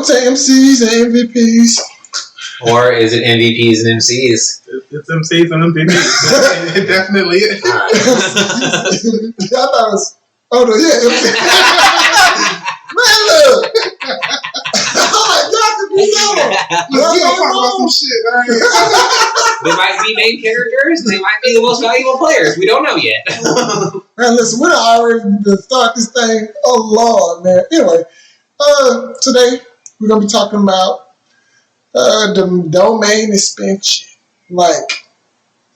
say MCs and MVPs. Or is it MVPs and MCs? It's MCs and MVPs. It definitely is. All right. I thought it was. Oh no, yeah. Man, look. I'm like, y'all could be done. Look, we gonna talk about some shit. They might be main characters, and they might be the most valuable players. We don't know yet. Man, listen, we done already start this thing. Oh Lord, man. Anyway, today we're gonna be talking about the domain expansion. Like,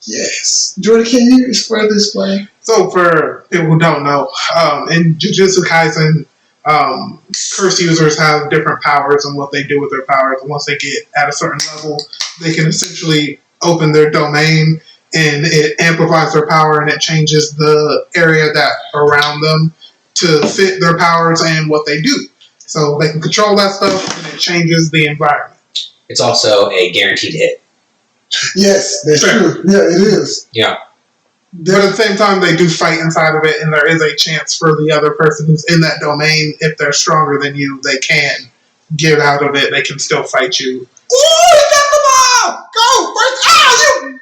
yes. Jordan, can you further explain? So for people who don't know, in Jujutsukaisen, curse users have different powers and what they do with their powers. And once they get at a certain level, they can essentially open their domain and it amplifies their power and it changes the area that around them to fit their powers and what they do. So they can control that stuff and it changes the environment. It's also a guaranteed hit. Yes, that's Fair. true. Yeah, it is. Yeah. But at the same time, they do fight inside of it, and there is a chance for the other person who's in that domain, if they're stronger than you, they can get out of it. They can still fight you. Ooh, he got the ball! Go! First, you!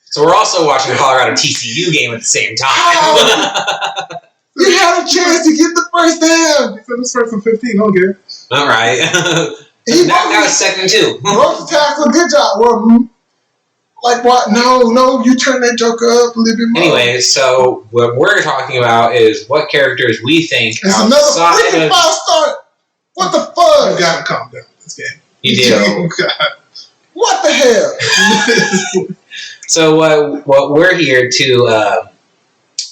So we're also watching the Colorado TCU game at the same time. You had a chance to get the first down. So this first and 15, don't care. All right. That was 2nd and 2. Broke the tackle. Good job. Well, like what? No, you turn that joker up a little bit more. Anyway, so what we're talking about is what characters we think It's another freaking false start. What the fuck? You gotta calm down this game. You do. Oh, God. What the hell? So what we're here to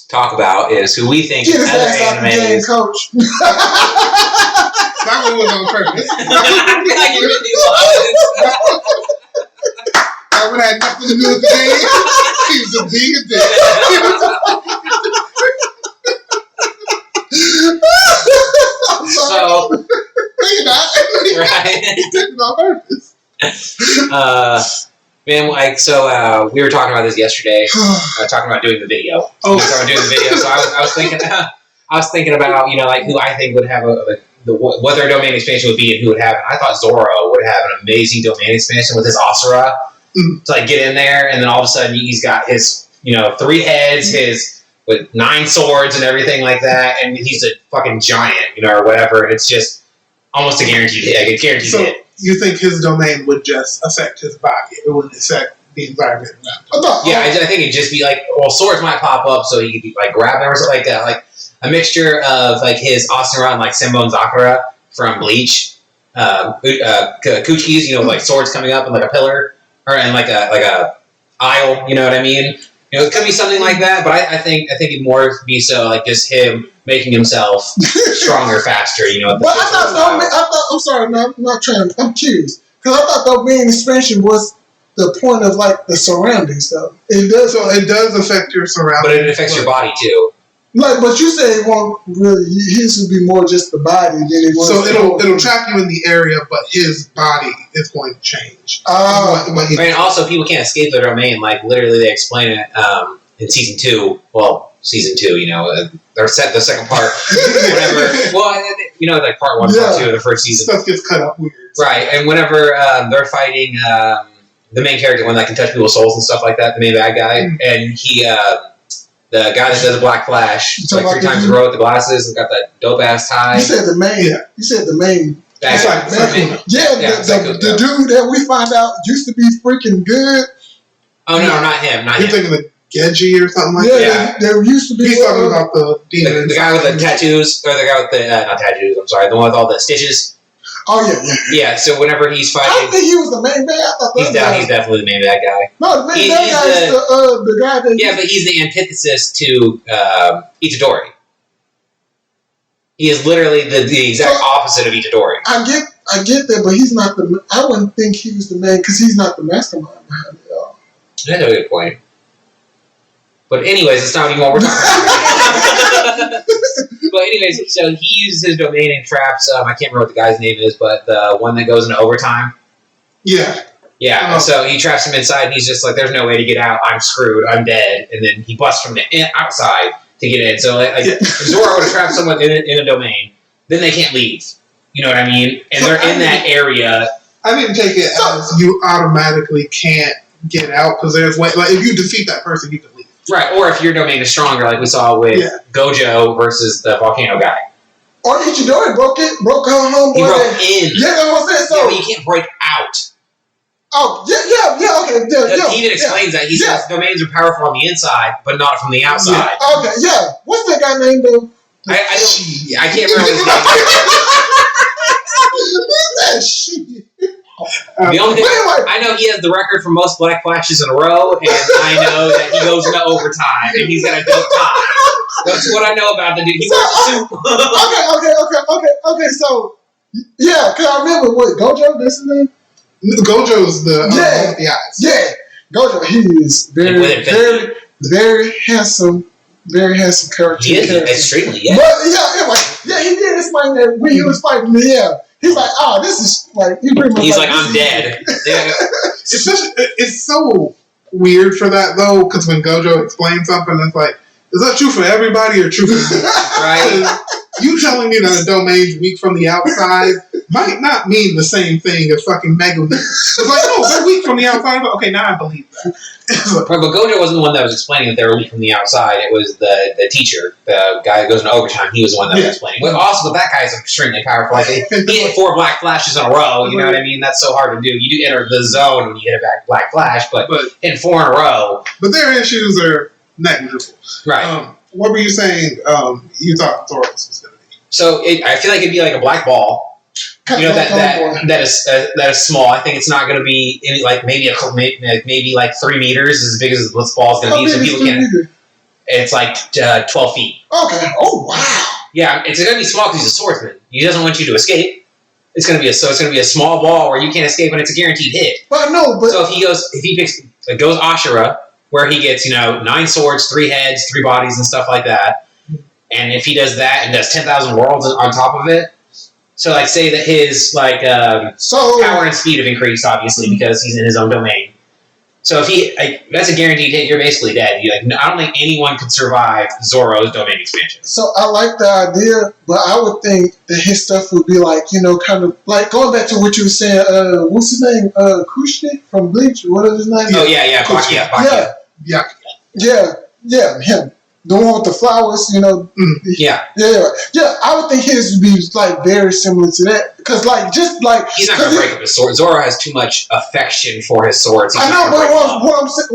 talk about is who we think Get his other ass out the game, animes. coach. That one was on purpose. That one had nothing to do with the game. He was just being a dick. I'm sorry. So, You're not. right. He did it on purpose. Man, we were talking about this yesterday. Talking about doing the video. Oh. We were talking about doing the video. So I was thinking about like who I think would have what their domain expansion would be and who would have it. I thought Zoro would have an amazing domain expansion with his Asura to get in there, and then all of a sudden he's got his 3 heads, his with 9 swords and everything like that, and he's a fucking giant, or whatever. And it's just almost a guaranteed hit. Like a guaranteed hit. You think his domain would just affect his body? It wouldn't affect the environment around him? I think it'd just be swords might pop up, so he could be grab them or something like that. Like a mixture of his Asura and Senbon and Sakura from Bleach, Kuchis, swords coming up and a pillar and a aisle. You know what I mean? It could be something like that, but I think it'd more be so just him making himself stronger, faster. But I thought I'm sorry, no, I'm not trying. I'm curious because I thought domain expansion was the point of the surroundings though. It does. So it does affect your surroundings, but it affects your body too. But you say it won't really. His would be more just the body than it was. So it'll trap you in the area, but his body is going to change. And also, people can't escape their domain. Literally, they explain it in season 2. Well, season 2, they're set the second part. Whatever. Well, part 1, part 2 of the first season. Stuff gets cut up weird. Right, and whenever they're fighting the main character, one that can touch people's souls and stuff like that, the main bad guy, and he. The guy that does the Black Flash, 3 times in a row with the glasses and got that dope ass tie. You said the main. Yeah. You said the main. The dude that we find out used to be freaking good. Oh no, not him. You're thinking of Genji or something like that? Yeah, there used to be. He's talking about the demon. The guy with the tattoos, or the guy with the not tattoos. I'm sorry, the one with all the stitches. Oh yeah. Yeah. So whenever he's fighting, I don't think he was the main bad. I thought he's definitely the main bad guy. No, the main bad guy is the guy that. Yeah, but he's the antithesis to Itadori. He is literally the exact opposite of Itadori. I get that, but he's not the. I wouldn't think he was the main because he's not the mastermind behind it all. That's a good point. But anyways, it's not even what we're talking about. But anyways, so he uses his domain and traps. I can't remember what the guy's name is, but the one that goes into overtime. Yeah. Yeah. Oh. So he traps him inside, and he's just like, "There's no way to get out. I'm screwed. I'm dead." And then he busts from the outside to get in. So Zoro would have trapped someone in a domain, then they can't leave. You know what I mean? And they're in that area. I didn't take it as you automatically can't get out because there's way. Like if you defeat that person, you can leave. Right, or if your domain is stronger, like we saw with Gojo versus the volcano guy. Or Ichidori broke her homeboy. He broke in. Yeah, that's what I'm saying. So yeah, but you can't break out. Oh, okay. He even explains that. He says domains are powerful on the inside, but not from the outside. Yeah. Okay, yeah. What's that guy named though? I can't remember his name. Who's that shit? The only thing I know, he has the record for most black flashes in a row, and I know that he goes into overtime, and he's got a dope time. That's what I know about the dude. He wears a suit. Okay. So, yeah, because I remember what Gojo, this is his name? Gojo's the eyes. Yeah, Gojo. He is very handsome character. He is extremely, But he did explain that when he was fighting me. Yeah, he's like, this is like he pretty much. He's like, I'm dead. It's so weird for that though, because when Gojo explains something, it's like, is that true for everybody or true for me? Right. You telling me that a domain's weak from the outside might not mean the same thing as fucking Mega Weak. It's like, no, they're weak from the outside. But okay, now I believe that. Right, but Gojo wasn't the one that was explaining that they were weak from the outside. It was the teacher, the guy that goes into overtime. He was the one that was explaining. But also, that guy is extremely powerful. Like, he hit 4 black flashes in a row. You know what I mean? That's so hard to do. You do enter the zone when you hit a black flash, but hitting 4 in a row. But their issues are negligible. Right. What were you saying? You thought Thoros was going to be? So I feel like it'd be like a black ball. You know that is small. I think it's not going to be any, like maybe like 3 meters as big as this ball is going to be. So people can. It's like 12 feet. Okay. Oh wow. Yeah, it's going to be small because he's a swordsman. He doesn't want you to escape. It's going to be a small ball where you can't escape and it's a guaranteed hit. But no. But so if he goes Ashura, where he gets 9 swords, 3 heads, 3 bodies, and stuff like that. And if he does that and does 10,000 worlds on top of it. So, like, say that his power and speed have increased, obviously, because he's in his own domain. So if that's a guaranteed hit, you're basically dead. I don't think anyone could survive Zoro's domain expansion. So I like the idea, but I would think that his stuff would be like, kind of like going back to what you were saying. What's his name? Kushnik from Bleach. What is his name? Oh yeah, Baki. Yeah, him. The one with the flowers, Yeah. I would think his would be like very similar to that, because he's not gonna break up his sword. Zoro has too much affection for his swords. I know, but what I'm saying,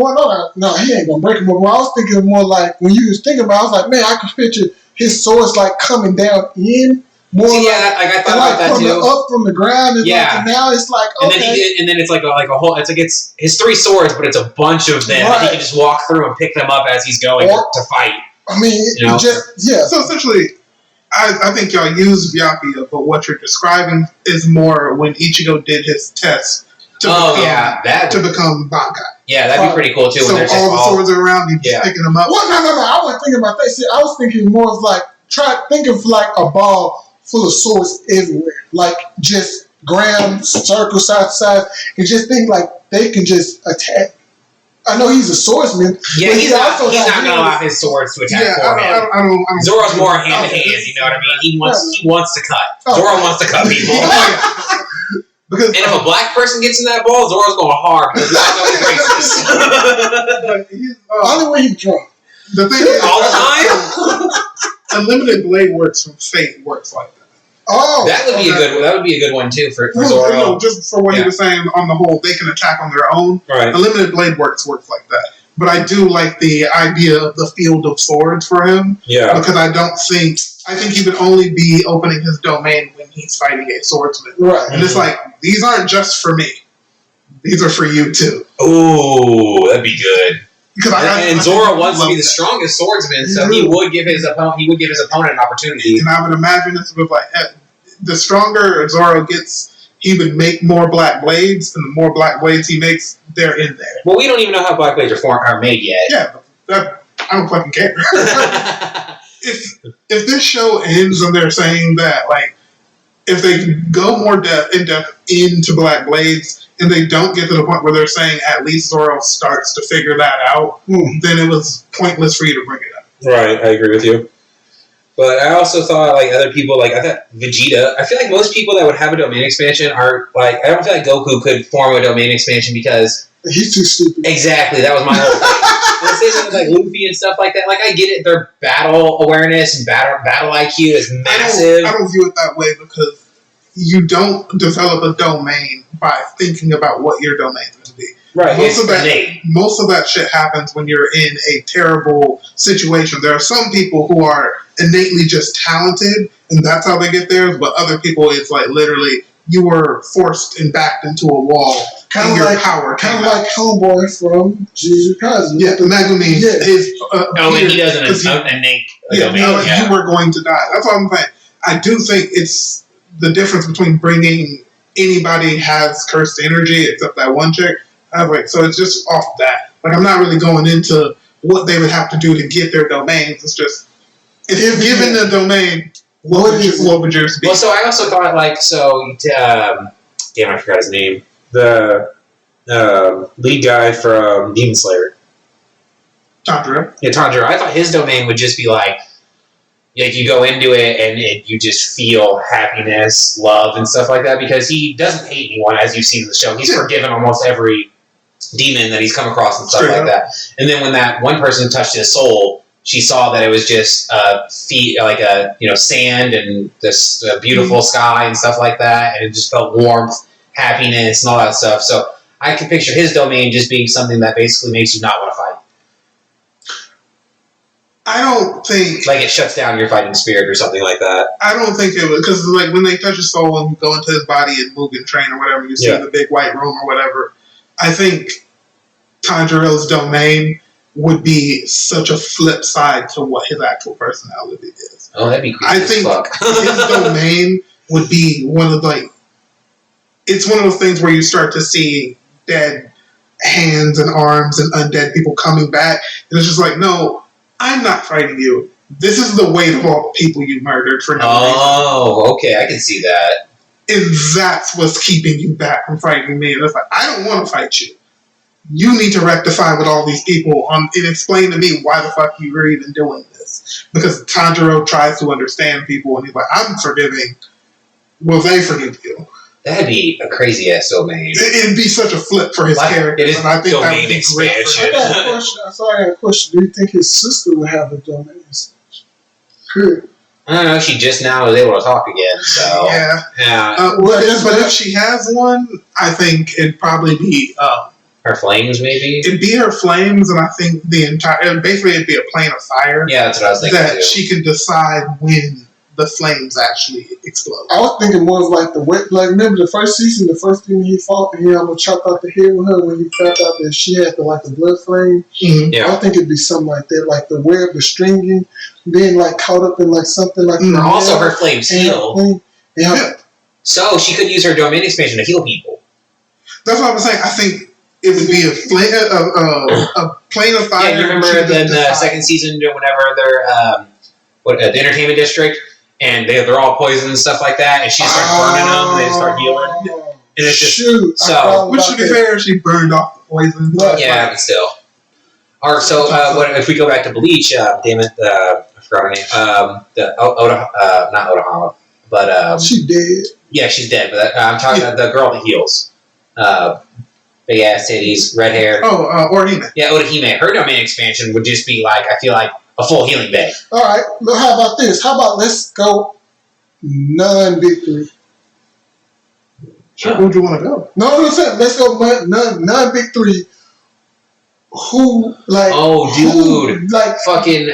no, he ain't gonna break them. But what I was thinking more like when you was thinking about, I was like, man, I could picture his swords like coming down in. More I thought about that too. Up from the ground, and and now it's like okay. And then it's like a whole. It's like it's his 3 swords, but it's a bunch of them. Right. And he can just walk through and pick them up as he's going to fight. I mean, So essentially, I think y'all use Byakuya, but what you're describing is more when Ichigo did his test to become Bankai. Yeah, that'd be pretty cool too. So all the swords are around you, just picking them up. Well, no. I wasn't thinking about that. See, I was thinking more of like thinking of like a ball full of swords everywhere, like just ground, circle, side to side, and just think like they can just attack. I know he's a swordsman. Yeah, he's not going to allow his swords to attack for him. I don't Zoro's more hand to hand. You know what I mean? He wants to cut. Zoro wants to cut people. And if a black person gets in that ball, Zoro's going hard because he's only when he's drunk. The thing is, all the time. Unlimited Blade works from Fate works like that. Oh, that would be a good one too for Zoro. Just for what you were saying, on the whole, they can attack on their own. Right. Unlimited Blade works like that. But I do like the idea of the field of swords for him. Yeah. Because I think he would only be opening his domain when he's fighting a swordsman. Right. And it's like, these aren't just for me. These are for you too. Ooh, that'd be good. And Zoro wants to be the strongest swordsman, so he would give his opponent an opportunity. And I would imagine it's sort of like the stronger Zoro gets, he would make more black blades, and the more black blades he makes, they're in there. Well, we don't even know how black blades are made yet. Yeah, but I don't fucking care. If this show ends and they're saying that, like, if they go more in depth into black blades, and they don't get to the point where they're saying at least Zoro starts to figure that out, then it was pointless for you to bring it up. Right, I agree with you. But I also thought like other people, like I thought Vegeta. I feel like most people that would have a domain expansion are like, I don't feel like Goku could form a domain expansion because he's too stupid. Exactly, that was my whole thing. When they say something like Luffy and stuff like that, like I get it, their battle awareness and battle IQ is massive. I don't view it that way because you don't develop a domain by thinking about what your domain is going to be. Right, most of that shit happens when you're in a terrible situation. There are some people who are innately just talented, and that's how they get theirs. But other people, it's like literally you were forced and backed into a wall. Kind of like Homeboy from Jujutsukaisen. Yeah, Megumi. Yeah. He doesn't innate domain. You were going to die. That's all I'm saying. I do think it's the difference between bringing anybody has cursed energy except that one chick. I was like, so it's just off that. Like, I'm not really going into what they would have to do to get their domains. It's just, if you're given the domain, what would yours be? Well, so I also thought, like, damn, I forgot his name. The lead guy from Demon Slayer. Tanjiro. Yeah, Tanjiro. I thought his domain would just be like you go into it and you just feel happiness, love, and stuff like that because he doesn't hate anyone, as you've seen in the show. He's forgiven almost every demon that he's come across and stuff like that. And then when that one person touched his soul, she saw that it was just sand and this beautiful sky and stuff like that, and it just felt warmth, happiness, and all that stuff. So I can picture his domain just being something that basically makes you not want to fight. I don't think like it shuts down your fighting spirit or something like that. I don't think it would, because like when they touch his soul and go into his body and Mugen train or whatever, you see in the big white room or whatever. I think Tanjiro's domain would be such a flip side to what his actual personality is. Oh, that'd be creepy. I think his domain would be one of it's one of those things where you start to see dead hands and arms and undead people coming back, and it's just like, no, I'm not fighting you. This is the weight of all the people you murdered for no reason. Oh, okay, I can see that. And that's what's keeping you back from fighting me. And it's like, I don't want to fight you. You need to rectify with all these people and explain to me why the fuck you were even doing this. Because Tanjiro tries to understand people, and he's like, I'm forgiving. Will they forgive you? That'd be a crazy ass domain. It'd be such a flip for his character. It is and I think domain expansion. I got a question. I got a question. Do you think his sister would have a domain expansion? Good. I don't know. She just now is able to talk again, so yeah. But if she has one, I think it'd probably be her flames, maybe. It'd be her flames, and I think basically it'd be a plane of fire. Yeah, that's what I was thinking. That she can decide when the flames actually explode. I was thinking more of like remember the first season, the first thing he fought, and he almost chopped out the head with her when he found out that she had the blood flame. Mm-hmm. Yeah. I think it'd be something like that, like the web, the stringing, being caught up in something like. Mm-hmm. Also, her flames heal. Yeah. So she could use her domain expansion to heal people. That's what I'm saying. I think it would be a plane of fire. Yeah, you remember in the second season, whenever they're the entertainment district. And they're all poisoned and stuff like that, and she starts burning them, and they just start healing. And it's just which to be fair, she burned off the poison. Yeah, but still. All right, so if we go back to Bleach, damn it, I forgot her name. Not Otohama, but she's dead. Yeah, she's dead. But I'm talking about the girl that heals. Big ass titties, red hair. Oh, Orihime. Yeah, Orihime. Her domain expansion would just be I feel like a full healing bay. All right. Well, how about this? How about let's go non-victory? Sure. Where'd you want to go? No, let's go non-victory. Who Oh, dude! fucking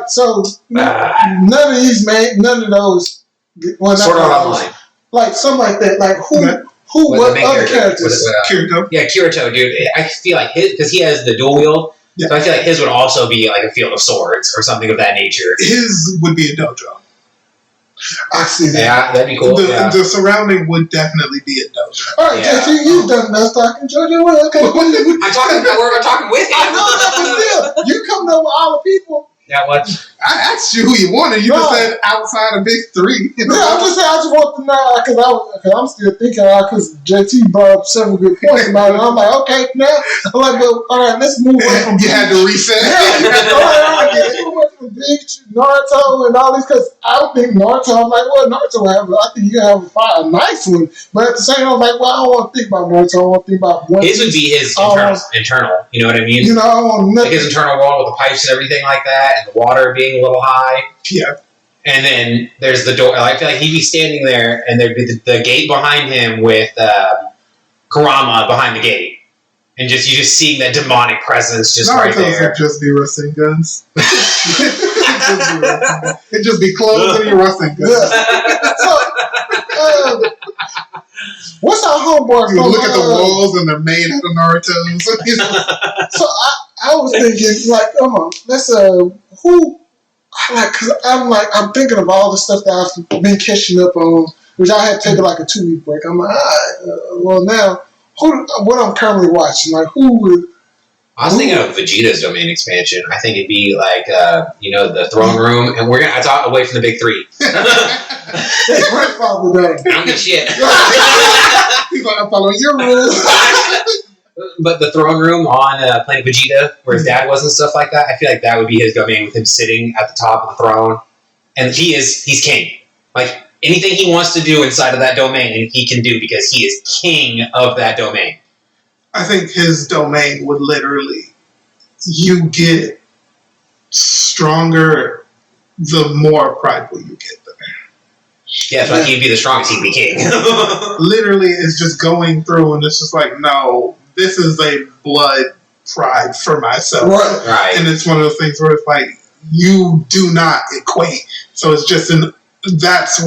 so none of these none of those. Well, Sword Art Online. Something like that. What other characters? Kirito. Yeah, Kirito, dude. I feel like because he has the dual wield. Yeah. So I feel like his would also be a field of swords or something of that nature. His would be a dojo. I see that. Yeah, that'd be cool. The surrounding would definitely be a dojo. All right, JT, you've done enough talking, JoJo. Well, okay. I'm talking with him. I know that, but still, you coming up with all the people. Yeah, what? I asked you who you wanted. You just said outside of big three. Yeah, I'm just saying. I just want to know because I'm still thinking because JT brought up several good points about it. I'm like, okay, now I'm like, well, all right, let's move on. You had to reset. Yeah, all right, I get it. We went from Bleach, Naruto, and all these. Because I don't think Naruto. I'm like, well, Naruto I think you have a nice one. But at the same time, I'm like, well, I don't want to think about Naruto. I want to think about one. His would be his internal. You know what I mean? You know, I want nothing. Like his internal world with the pipes and everything like that, and the water being a little high. Yeah. And then there's the door. I feel like he'd be standing there, and there'd be the gate behind him with Kurama behind the gate. And you just seeing that demonic presence just right there. Would just be Rasengan's. It'd just be clothes and your Rasengan. Yeah. So, what's our homeboy? You look at the walls and they're made out of Naruto. So I was thinking, like, come on, let's who, like, cause I'm thinking of all the stuff that I've been catching up on, which I had taken like a 2-week break. I'm like, well now. What I'm currently watching, like who would? I was thinking of Vegeta's domain expansion. I think it'd be like the throne room, and I talk away from the big three. His grandfather done. I don't give a shit. He's like, I'm following your rules. But the throne room on Planet Vegeta, where his dad was and stuff like that, I feel like that would be his domain with him sitting at the top of the throne, and he's king. Like. Anything he wants to do inside of that domain, he can do because he is king of that domain. I think his domain would literally, you get stronger the more prideful you get there. Yeah, so like he'd be the strongest, he'd be king. Literally, it's just going through and it's just like, no, this is a blood pride for myself. Right. And it's one of those things where it's like, you do not equate. So it's just that's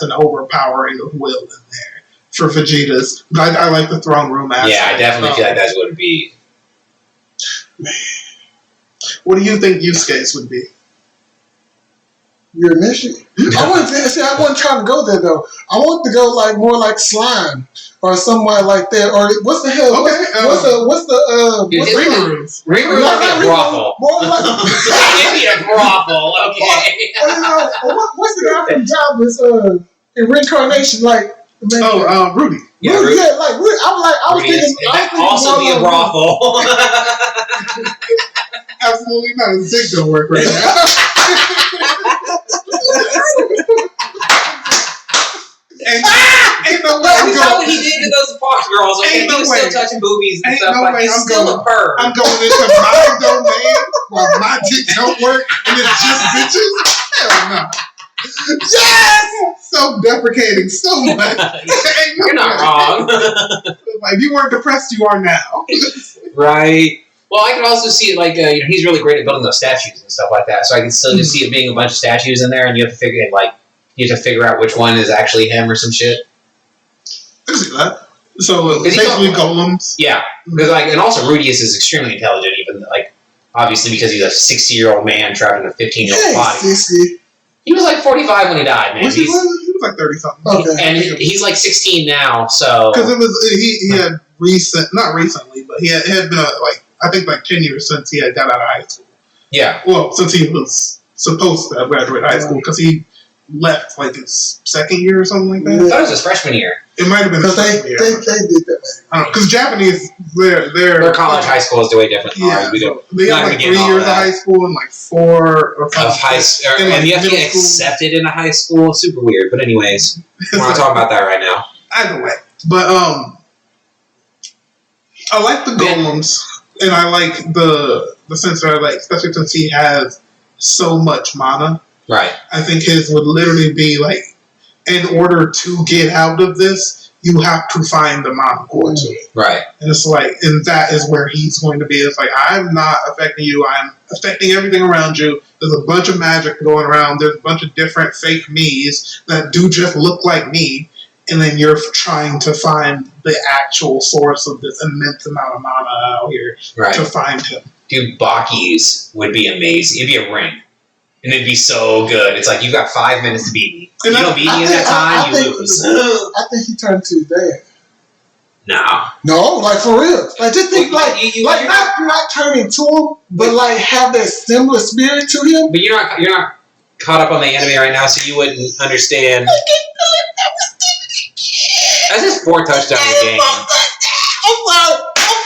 an overpowering of will in there for Vegeta's. I like the throne room aspect. Yeah, I definitely feel like that's what it would be. What do you think Yusuke's would be? Your mission? I wasn't trying to go there though. I want to go like more like slime or somewhere like that. Or what's the hell? Okay, what's the Ringaroos? Ringaroos would be a brothel. More like it'd be a brothel. Okay. What's the guy from Jobless in Reincarnation? Like Rudy. Yeah, Rudy. Yeah, like Rudy. I was thinking. That also be a brothel. Absolutely not. His dick don't work right now. Ain't no way we saw what he did to those Fox girls. Okay, he was still touching boobies and stuff. Like he's still a perv. I'm going into my domain where my dick don't work and it's just bitches. Hell no. Yes! Self-deprecating so much. You're not wrong. Like, if you weren't depressed, you are now. Right. Well, I can also see it like he's really great at building those statues and stuff like that. So I can still just see it being a bunch of statues in there, and you have to figure out which one is actually him or some shit. I see that. So basically golems. Yeah, because and also Rudius is extremely intelligent, even obviously because he's a 60-year-old man trapped in a 15-year-old body. 60. He was like 45 when he died, man. He was like 30-something. Okay. And he's like 16 now, so because he had not recently, but it had been I think 10 years since he had got out of high school. Yeah. Well, since he was supposed to graduate high school, because he left his second year or something like that. I thought it was his freshman year. It might have been because they did that. I don't know, because Japanese, their college high school is way different than ours. They have 3 years of high school and 4 or 5 of high school, and you have to get accepted into high school. Super weird, but anyways, we're not talking about that right now. Either way, but I like the golems, and I like the sense that especially since he has so much mana. Right. I think his would literally be in order to get out of this, you have to find the mana core to it. Right. And it's and that is where he's going to be. It's I'm not affecting you, I'm affecting everything around you. There's a bunch of magic going around. There's a bunch of different fake me's that do just look like me. And then you're trying to find the actual source of this immense amount of mana out here to find him. Dude, Baki's would be amazing. It'd be a ring. And it'd be so good. It's you've got 5 minutes to beat me. If you don't beat me in that time, you lose. I think he turned to his dad. No, for real. Just think not turning to him, but have that similar spirit to him. But you're not caught up on the anime right now, so you wouldn't understand. That's his 4th touchdown game. I'm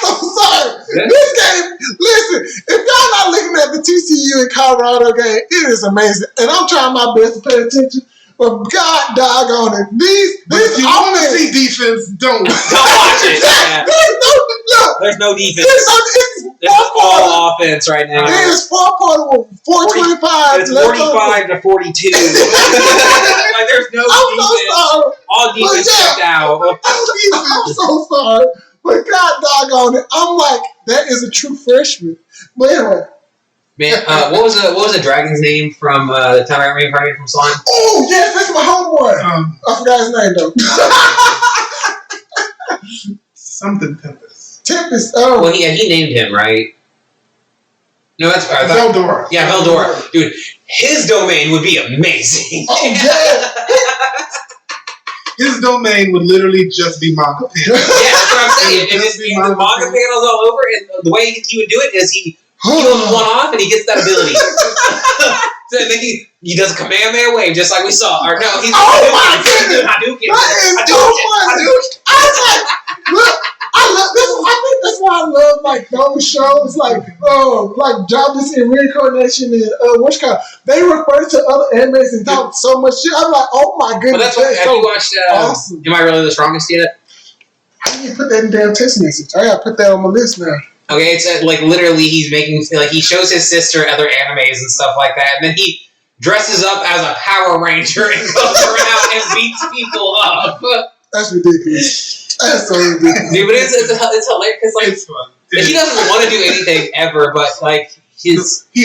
so sorry. This game, listen, if y'all not looking at the TCU and Colorado game, it is amazing. And I'm trying my best to pay attention. But God doggone it. These if you want to see defense, don't watch it. Yeah. There's no defense. It's all offense right now. It is 425. It's 45 to 42. Like there's no defense. So all defense checked out. I'm so sorry. But God doggone it. I'm like, that is a true freshman. But anyway. Man, what was the dragon's name from the time I got reincarnated from slime? Oh yes, that's my homeboy. I forgot his name though. Something Tempest. Tempest. Oh. Well, he named him, right? No, that's Veldora. Yeah, Veldora. Dude, his domain would be amazing. Oh yeah. His domain would literally just be manga panels. Yeah, that's what I'm saying. And the manga panels all over, and the way he would do it is he heals one off and he gets that ability. So then he does a Kamehameha wave just like we saw. Or no, he's my goodness! Hadouken. That is too funny. I was like, look, I think that's why I love like those shows like Jobless and Reincarnation and they refer to other animes and talk so much shit. I'm like, oh my goodness. Well, that's what, have you watched awesome. Am I Really the Strongest yet? I need to put that in damn text message. I gotta put that on my list now. Okay, it's like literally he's making like he shows his sister other animes and stuff like that, and then he dresses up as a Power Ranger and goes around and beats people up. That's ridiculous. That's so ridiculous. Dude, but it's hilarious because like he doesn't want to do anything ever, but like he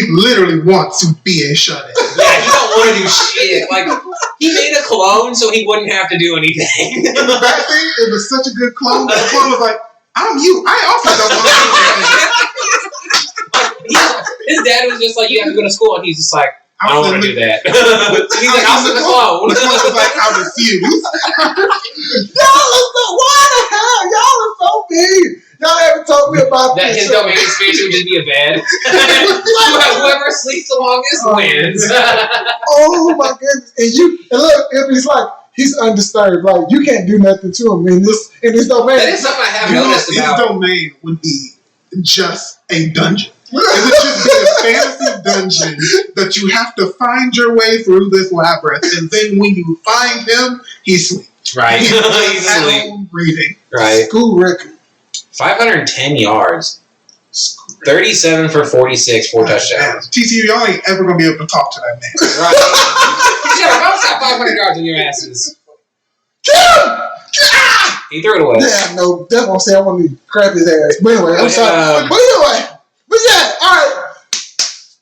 literally wants to be a shut-in. Yeah, he don't want to do shit. Like he made a clone so he wouldn't have to do anything. The bad thing, it was such a good clone. The clone was like, I'm you. I also don't want to do anything. His dad was just like, you have to go to school, and he's just like, I don't want to do that. He's like, I'll send the clone. The clone was like, I refuse. Why the hell? Y'all are so mean. Y'all haven't told me about that. His domain expansion would just be a bed. Whoever sleeps the longest wins. Oh my goodness! And look, it's like he's undisturbed. Like you can't do nothing to him in this domain. That is something I have noticed about. His domain would be just a dungeon. It would just be a fantasy dungeon that you have to find your way through this labyrinth, and then when you find him, he sleeps. Right. He's asleep. Reading. Right. School record. 510 yards. 37 for 46, 4 touchdowns. TCU, y'all ain't ever gonna be able to talk to that man. Right. You should have 500 yards on your asses. Get him! He threw it away. Yeah, no, that's what I'm saying. I want to crap his ass. But anyway, I'm sorry. But anyway, all right.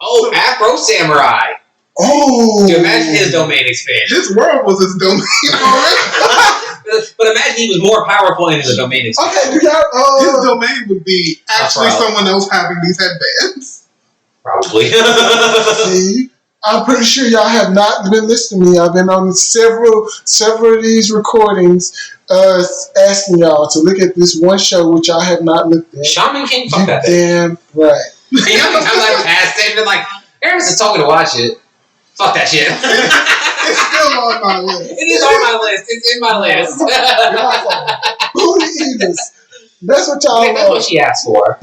Oh, Afro Samurai. Oh. Dude, imagine his domain expansion. His world was his domain already. But imagine he was more powerful in his domain expansion. Okay, do y'all, his domain would be actually someone else having these headbands. Probably. See, I'm pretty sure y'all have not been listening to me. I've been on several of these recordings asking y'all to look at this one show which y'all have not looked at. Shaman King, fuck that thing. Damn right. You know how many times I've passed it and been like, Aaron's just told me to watch it. Fuck that shit. It's still on my list. It is on my list. It's in my list. Booty eaters. That's what y'all That's what she asked for.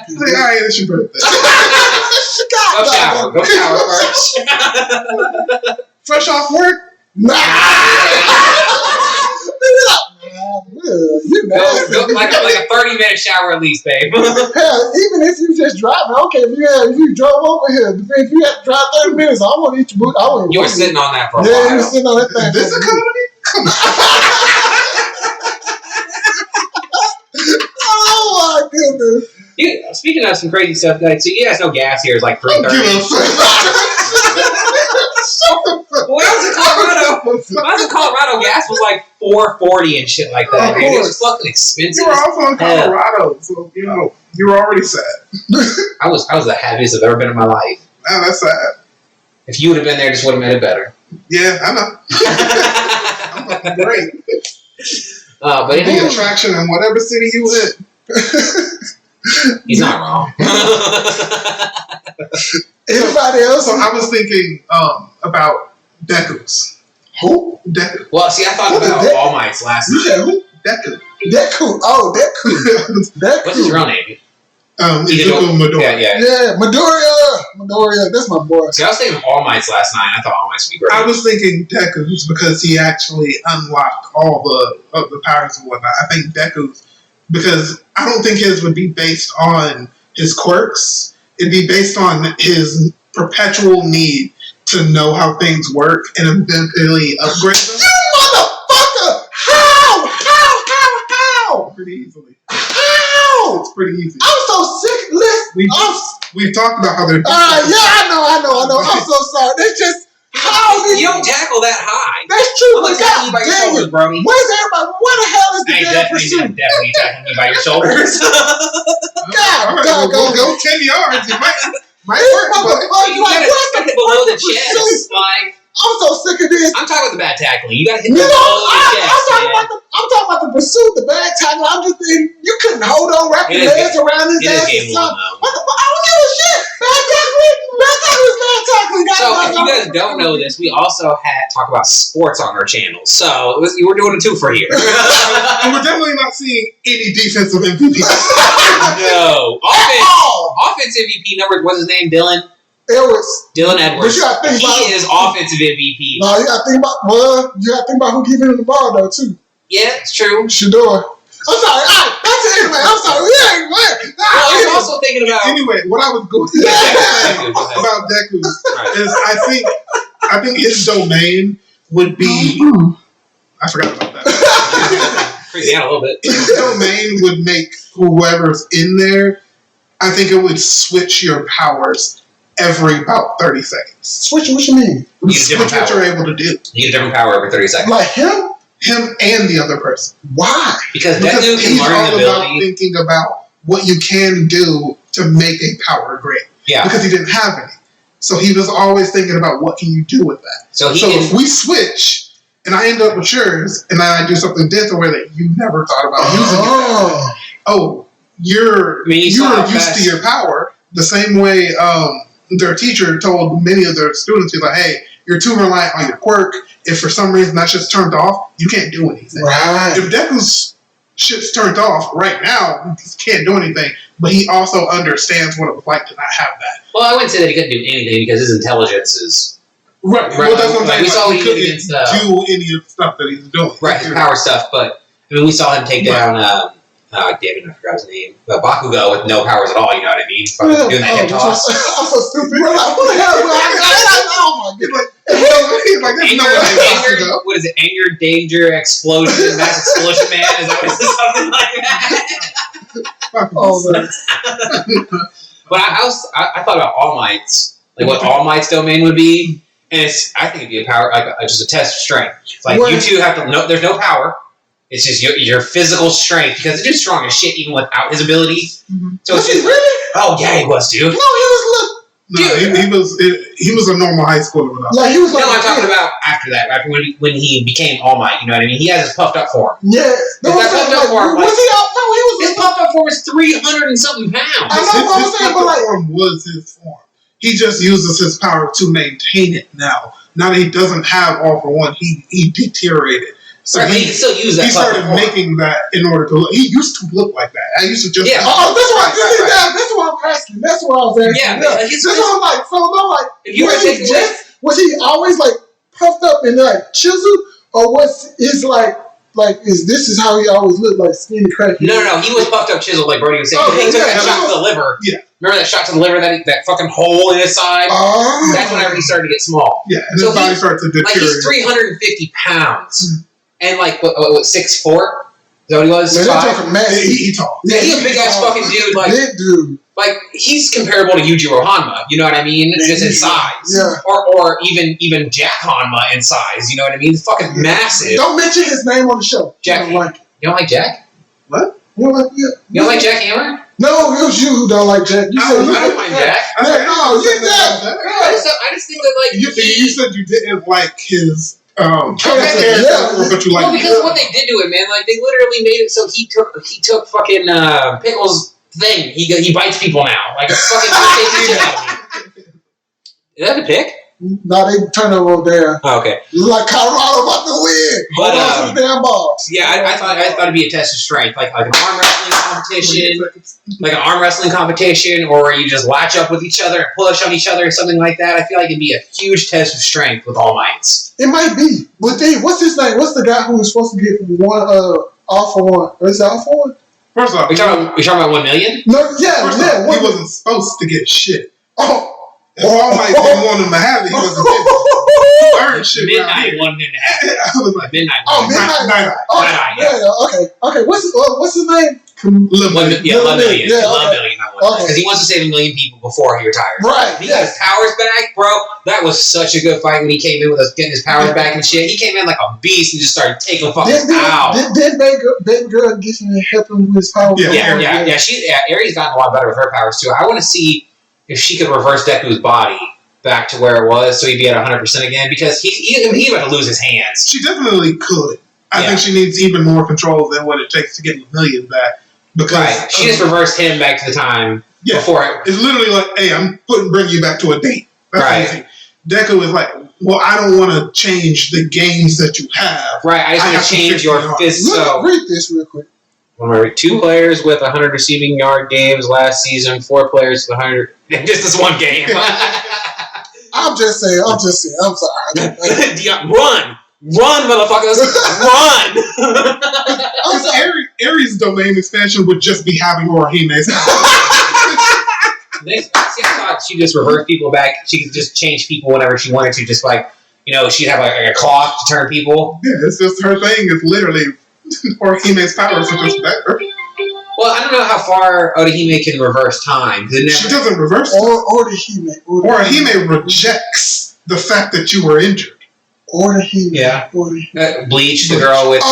Say, all right, it's your birthday. Go shower first. Fresh off work? Nah. You nasty. Go, like a 30-minute shower at least, babe. Hell, even if you just driving, okay. If you drove over here, if you had to drive 30 minutes, I want to eat your boot. You were sitting on that for a while. Yeah, you were sitting on that thing. This economy? Come on. Oh my goodness. Speaking of some crazy stuff, like, so you guys know gas here is like $3.30. When I was in Colorado, gas was like $4.40 and shit like that. Dude. It was fucking expensive. You were also in Colorado, so you know you were already sad. I was the happiest I've ever been in my life. Oh, that's sad. If you would have been there, just would have made it better. Yeah, I know. I'm great. But Be attraction in whatever city you live. He's not wrong. Anybody else? So I was thinking about Deku's. Who? Deku. Well, see, I thought about All Might's last You night. said who? Deku. Deku. Oh, Deku. Deku. What's his real name? Izuku Midoriya. Yeah, Midoriya. That's my boy. See, I was thinking of All Mights last night. I thought All Mights would be great. I was thinking Deku's because he actually unlocked all the powers and whatnot. I think Deku's because I don't think his would be based on his quirks. It'd be based on his perpetual need to know how things work and eventually upgrade them. You motherfucker! How? Pretty easily. How? It's pretty easy. I'm so sick. Listen, We've talked about how they're. yeah, I know. I'm so sorry. They just you don't tackle that high. That's true. I'm But attacking you by your shoulders, Brody. Where's everybody? Where the hell is the damn pursuit? I'm definitely attacking you by your shoulders. Go 10 yards. It might This work, but motherfucker, You gotta hit it below the chest. Like, I'm so sick of this. I'm talking about the bad tackling. You gotta hit You it know, below the chest. I'm talking about the pursuit, the bad tackle. I'm just thinking you couldn't hold on, wrap your legs around his It is ass. game or one, something. though. I don't give a shit. Bad tackling is bad tackling. So, if you guys don't know this, we also had talk about sports on our channel. So, you were doing a twofer here. and we're definitely not seeing any defensive MVP. No. Offense MVP number, what's his name? Dylan Edwards. But you gotta think about He is offensive MVP. No, you gotta think about who giving him the ball though too. Yeah, it's true. Shador. I'm sorry. That's it anyway. I'm sorry. I was also thinking about. Anyway, what I was going to say about Deku is I think his domain would be. I forgot about that. Freaked out a little bit. His domain would make whoever's in there. I think it would switch your powers every about 30 seconds. Switch? What you mean? Switch what you're able to do. You get a different power every 30 seconds. Like him? Him and the other person. Why? Because Deku can he's learn all the ability. about thinking about what you can do to make a power great. Yeah. Because he didn't have any. So he was always thinking about what can you do with that. So if we switch and I end up with yours and then I do something different where that you never thought about using it. You're used to your power the same way their teacher told many of their students, he's like, hey, you're too reliant on your quirk. If for some reason that's just turned off, you can't do anything. Right. If Deku's shit's turned off right now, he can't do anything, but he also understands what it was like to not have that. Well, I wouldn't say that he couldn't do anything because his intelligence is... Right. Well, that's what I'm saying. We saw he couldn't do any of the stuff that he's doing. Right, his power stuff, but I mean, we saw him take down... damn it, I forgot his name. But Bakugo with no powers at all, you know what I mean? Fucking doing that hip toss. I'm so stupid. We're like, what the hell? Oh my god. He's like, there's no way Bakugo. What is it? Anger, danger, explosion, mass explosion man? Is that what it is? Something like that? But I thought about All Might's, like what All Might's domain would be, and I think it'd be a power, like just a test of strength. It's like you two have to, there's no power. It's just your physical strength because the dude's strong as shit even without his ability. Mm-hmm. So it's just, really? Oh yeah, he was, dude. No, he was he was a normal high schooler without. Like he was. Like, no, I'm talking about after that, after when he became All Might. You know what I mean? He has his puffed up form. Yeah, that puffed up form. Was he out? No, he was. His puffed up form is 300 and something pounds. I know what I'm saying, but like, form was his form. He just uses his power to maintain it now. Now that he doesn't have All For One, he deteriorated. So right, he can still use that. He started making that in order to look. He used to look like that. I used to just. Yeah. That's what I'm asking. That's what I was asking. Yeah. That's what I'm like. So I'm like, if you were taking was he always like puffed up and like chiseled, or was his like this is how he always looked, like skinny cracky? No. He was puffed up, chiseled, like Brody was saying. He took that shot to the liver. Yeah. Remember that shot to the liver? That fucking hole in his side. Oh. That's whenever he started to get small. Yeah, and his body started to deteriorate. Like he's 350 pounds. And like what 6'4"? Is that what he was? He tall. Yeah, he's a big ass fucking dude. Like big dude. Like he's comparable to Yujiro Hanma. You know what I mean? Just in size. Yeah. Or even Jack Hanma in size. You know what I mean? He's fucking massive. Don't mention his name on the show. Jack. You don't like Jack? What? You don't like Jack Hammer? No, it was you who don't like Jack. I don't mind Jack. No, you Jack. I just think that like you said you didn't like his. But you like because what they did to him, man, like they literally made it so he took fucking Pickle's thing. He bites people now. Like it's fucking. Is that a pick? Now they turn over there. Oh, okay. Like Colorado about to win. But, Hold on to the damn box. Yeah, I thought it'd be a test of strength, like an arm wrestling competition, or where you just latch up with each other and push on each other, or something like that. I feel like it'd be a huge test of strength with All Mights. It might be, but what's his name? What's the guy who was supposed to get one all for one? Or is it all for one? First off, we talking about 1 million? No, yeah. He wasn't supposed to get shit. Oh. All Might didn't want him to have it. He wasn't getting it. He earned shit. Midnight wanted him to have it. I was like, Midnight. Oh, Midnight. Midnight, yeah. Okay. What's his name? $1 million. Yeah, okay. Because he wants to save 1 million people before he retires. Right. He got his powers back, bro. That was such a good fight when he came in with us getting his powers back and shit. He came in like a beast and just started taking fuckers out. Did baby girl get him and help him with his powers? Yeah. Aries gotten a lot better with her powers too. I want to see if she could reverse Deku's body back to where it was, so he'd be at 100% again. Because he's about to lose his hands. She definitely could. I think she needs even more control than what it takes to get 1 million back. Because she just reversed him back to the time before it. It's literally like, hey, I'm bringing you back to a date. That's easy. Deku is like, well, I don't want to change the games that you have. Right, I just want to change your fist. So read this real quick. 2 players with 100 receiving yard games last season. 4 players with 100. Just this one game. I'm just saying. I'm sorry. Run, motherfuckers! Run! Because Aries' domain expansion would just be having Orihime's. I thought she just reversed people back. She could just change people whenever she wanted to. Just like, she'd have like a clock to turn people. Yeah, it's just her thing is literally Orihime's powers are just better. Well, I don't know how far Orihime can reverse time. She doesn't reverse time. Orihime rejects the fact that you were injured. Orihime. Yeah. Bleach, the girl with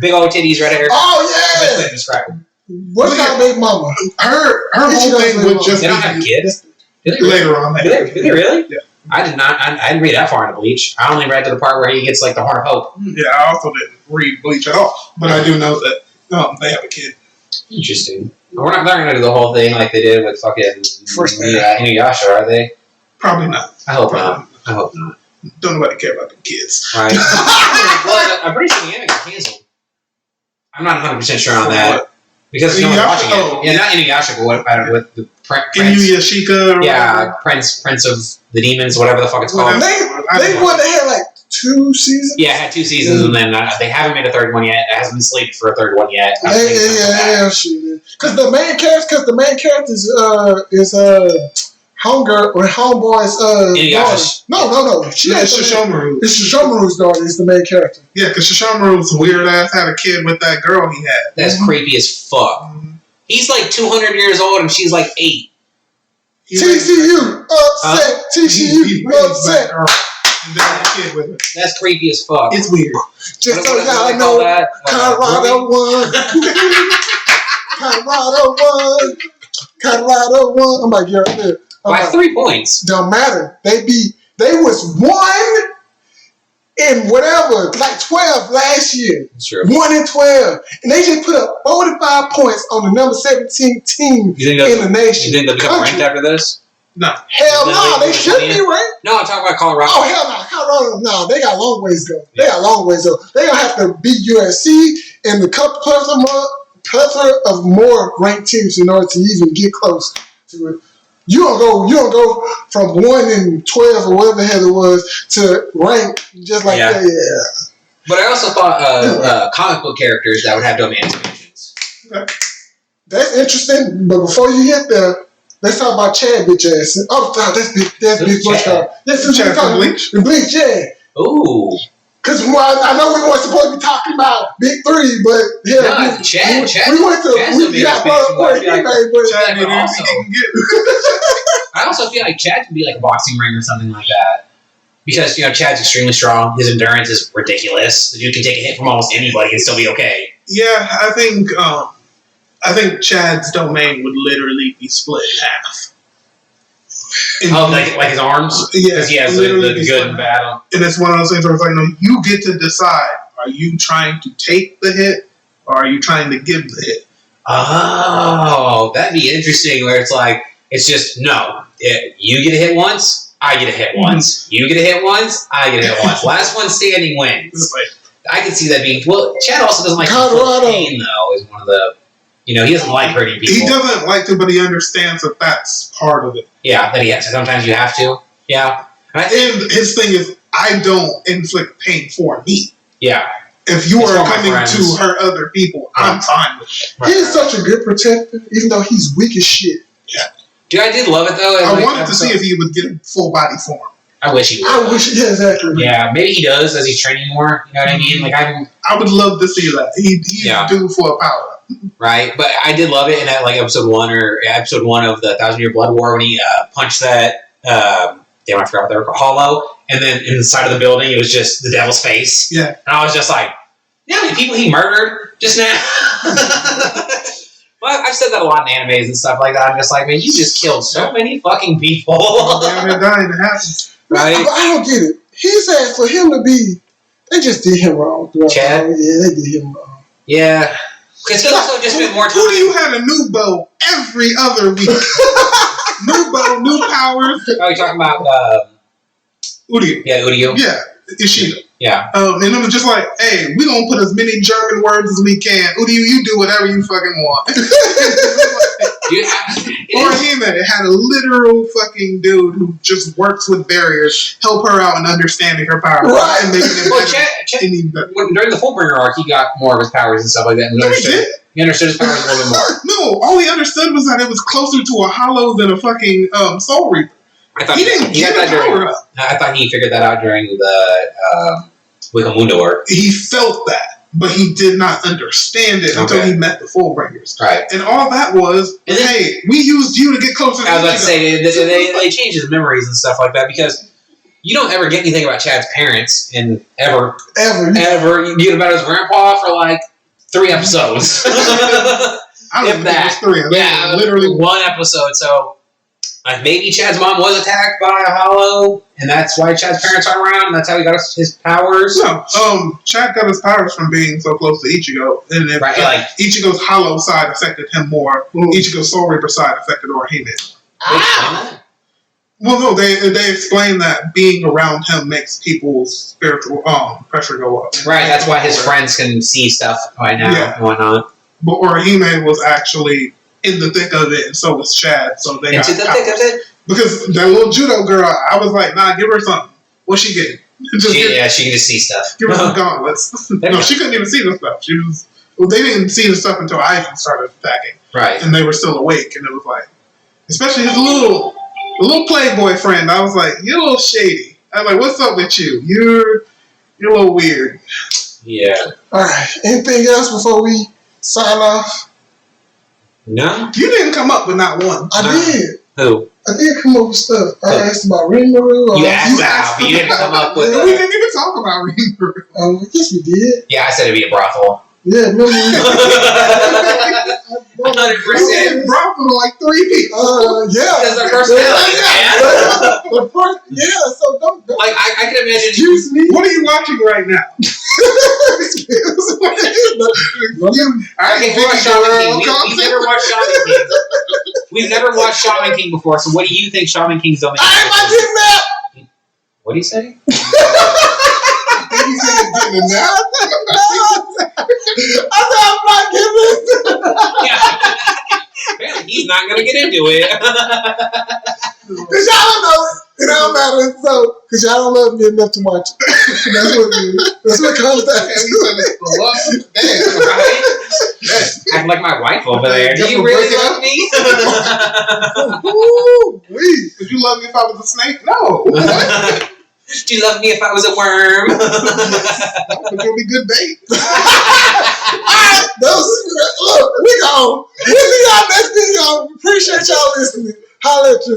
big old titties, red hair. Oh, yeah. Best way to describe her. What's her baby mama? Her whole thing would just They don't have kids? Later on. Do they really? Yeah. I did not. I didn't read that far into Bleach. I only read to the part where he gets like the Horn of Hope. Yeah, I also didn't read Bleach at all. But I do know that they have a kid. Interesting. We're not going to do the whole thing like they did with fucking Inuyasha, are they? Probably not. I hope not. Don't nobody care about the kids. Right. Well, I'm pretty sure the anime got canceled. I'm not 100% sure on that. Because no one's watching it. Yeah, not Inuyasha, but what about it with the Prince? Inuyashika. Yeah, Prince of the Demons, whatever the fuck it's called. They had like 2 seasons? Yeah, it had 2 seasons, and then they haven't made a 3rd one yet. It hasn't been slated for a 3rd one yet. Yeah, because the main character is Homeboy's daughter. No. It's Shishomaru. It's Shishomaru's daughter is the main character. Yeah, because Shishomaru's weird ass had a kid with that girl he had. That's creepy as fuck. Mm-hmm. He's like 200 years old and she's like 8. TCU upset. TCU upset. And then a kid with her. That's creepy as fuck. It's weird. Just so y'all know, Colorado won. Colorado won. I'm like, you're right there. By 3 points. Don't matter. They was 1 in whatever, like 12 last year. That's true. 1 in 12. And they just put up 45 points on the number 17 team in the nation. You think they'll become ranked after this? No. Hell no, they shouldn't be ranked. No, I'm talking about Colorado. Oh, hell no. Colorado, no, they got a long ways to go. They got a long ways to go. They're going to have to beat USC and the plethora of more ranked teams in order to even get close to it. You don't go from 1 in 12 or whatever the hell it was to rank just like that. Yeah. But I also thought comic book characters that would have domain expansions. Okay. That's interesting. But before you get there, let's talk about Chad bitch ass. Oh, that's big bush card. That's Chad from Bleach. Bleach, yeah. Ooh. Because I know we weren't supposed to be talking about Big 3, but yeah, Chad. We went to got brought Chad did everything he can get. I also feel like Chad could be like a boxing ring or something like that. Because, Chad's extremely strong. His endurance is ridiculous. The dude can take a hit from almost anybody and still be okay. Yeah, I think Chad's domain would literally be split in half. Like his arms? Yeah. Because he has the good and bad. And it's one of those things where it's like, no, you get to decide. Are you trying to take the hit or are you trying to give the hit? Oh, that'd be interesting where it's like, it's just, no. You get a hit once, I get a hit once. You get a hit once. I get a hit once. Last one standing wins. I can see that being... Well, Chad also doesn't like Colorado. pain, though, is one of the... he doesn't like hurting people. He doesn't like to, but he understands that that's part of it. Yeah, that he has to. Sometimes you have to. Yeah. And his thing is, I don't inflict pain for me. Yeah. If you are coming to hurt other people, I'm fine with it. He is such a good protector, even though he's weak as shit. Yeah. Dude, I did love it, though. I wanted to see if he would get a full body form. I wish he would. Yeah, exactly. Yeah, maybe he does as he's training more. You know what I mean? Like I would love to see that. He's due for a power up. Right, but I did love it in that episode 1 of the 1,000-Year Blood War when he punched that I forgot what they were called, hollow, and then in the side of the building it was just the devil's face. Yeah, and I was just like, you know how many people he murdered just now? Well, I've said that a lot in animes and stuff like that. I'm just like, man, you just killed so many fucking people. They're dying to happen. Right? I don't get it. He said for him to be, they just did him wrong. Chad? Yeah, they did him wrong. Yeah. Because he also just spent more time. Who do you have a new bow every other week? New bow, new powers. Oh, you're talking about Udio. Yeah, Udio. Yeah, Ishida. Yeah. And it was just like, hey, we gonna put as many German words as we can. Udio, you do whatever you fucking want. Or him, it had a literal fucking dude who just works with barriers, help her out in understanding her powers. Right. And making it Well, during the Fullbringer arc, he got more of his powers and stuff like that. And he understood his powers a little bit more. No, all he understood was that it was closer to a hollow than a fucking Soul Reaper. I thought he didn't get that power up. I thought he figured that out during the Wikamundo arc. He felt that, but he did not understand it until he met the Fullbringers. Right. And all that was, hey, we used you to get closer to I was about to say, they changed his memories and stuff like that because you don't ever get anything about Chad's parents and ever. You get about his grandpa for like 3 episodes. I don't if that. 3. Yeah, literally 1 episode. So maybe Chad's mom was attacked by a hollow, and that's why Chad's parents aren't around, and that's how he got his powers. No, Chad got his powers from being so close to Ichigo, and if Ichigo's hollow side affected him more, Ichigo's Soul Reaper side affected Orihime. Well, no, they explain that being around him makes people's spiritual pressure go up. Right, that's why his friends can see stuff right now and whatnot. But Orihime was actually in the thick of it, and so was Chad. So they got into the thick of it? Because that little judo girl, I was like, nah, give her something. What's she getting? She can just see stuff. Give her some gauntlets. No, she couldn't even see the stuff. They didn't see the stuff until Aizen started attacking. Right. And they were still awake, and it was like, especially his little playboy friend, I was like, you're a little shady. I was like, what's up with you? You're a little weird. Yeah. Alright. Anything else before we sign off? No. You didn't come up with not one. I did. Who? I did come up with stuff. I asked about Rinmaru. You asked but you didn't come up with We didn't even talk about Rinmaru. Yes, we did. Yeah, I said it'd be a brothel. Yeah, remember? 100%. Brothel like 3 people. Yeah. Because their personality, man. So don't. Like, I can imagine. Excuse me. What are you watching right now? We've never watched Shaman King before, so what do you think Shaman King's domain? What do you say? He said he's getting a nap. I said I'm not giving. Apparently he's not gonna get into it. Cause y'all don't know it. It don't matter. So, cause y'all don't love me enough to watch it. That's what it comes down to. Damn, right? I'm like my wife over there. Do you really love me? Would you love me if I was a snake? No. Do you love me if I was a worm? But you'll be good bait. Alright, look, we gone. We'll see y'all next video. Appreciate y'all listening. Holla at you.